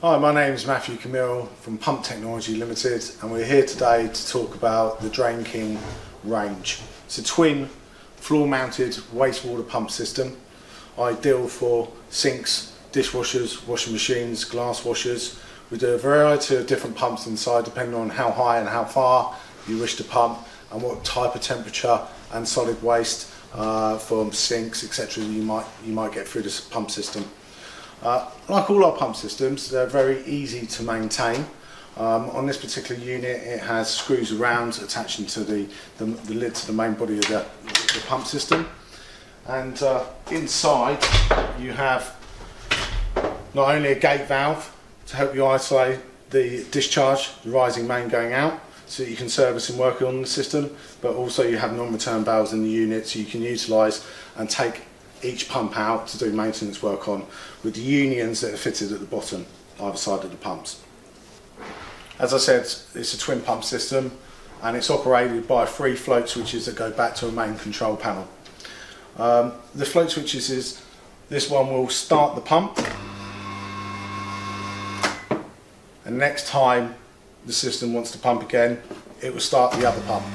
Hi, my name is Camille from Pump Technology Limited, and we're here today to talk about the DrainKing range. It's a twin floor-mounted wastewater pump system, ideal for sinks, dishwashers, washing machines, glass washers. We do a variety of different pumps inside depending on how high and how far you wish to pump and what type of temperature and solid waste from sinks, etc. you might get through this pump system. Like all our pump systems, they're very easy to maintain. On this particular unit, it has screws around attaching to the lid to the main body of the pump system. And inside you have not only a gate valve to help you isolate the discharge, the rising main going out, so that you can service and work on the system, but also you have non-return valves in the unit so you can utilise and take each pump out to do maintenance work on, with the unions that are fitted at the bottom either side of the pumps. As I said, it's a twin pump system and it's operated by 3 float switches that go back to a main control panel. The float switches is, this one will start the pump, and next time the system wants to pump again, it will start the other pump.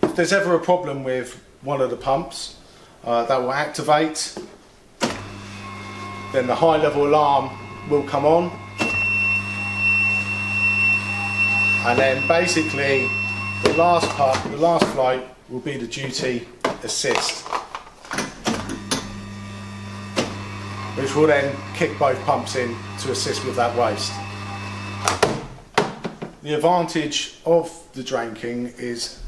If there's ever a problem with one of the pumps, that will activate, then the high level alarm will come on, and then basically the last float will be the duty assist, which will then kick both pumps in to assist with that waste. The advantage of the DrainKing is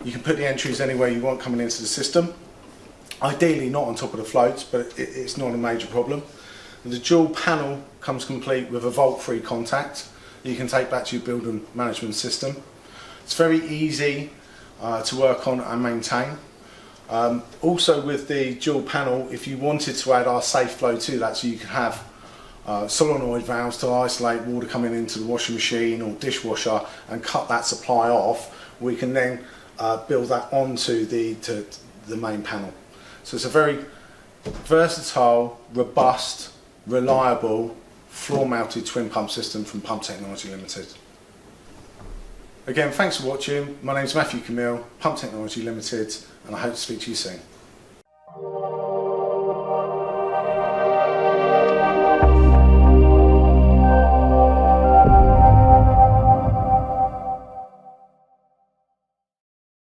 you can put the entries anywhere you want coming into the system. Ideally not on top of the floats, but it's not a major problem. The dual panel comes complete with a volt-free contact that you can take back to your building management system. It's very easy to work on and maintain. Also with the dual panel, if you wanted to add our safe flow to that, so you can have solenoid valves to isolate water coming into the washing machine or dishwasher and cut that supply off, we can then build that onto the main panel. So it's a very versatile, robust, reliable, floor-mounted twin pump system from Pump Technology Limited. Again, thanks for watching. My name is Camille, Pump Technology Limited, and I hope to speak to you soon.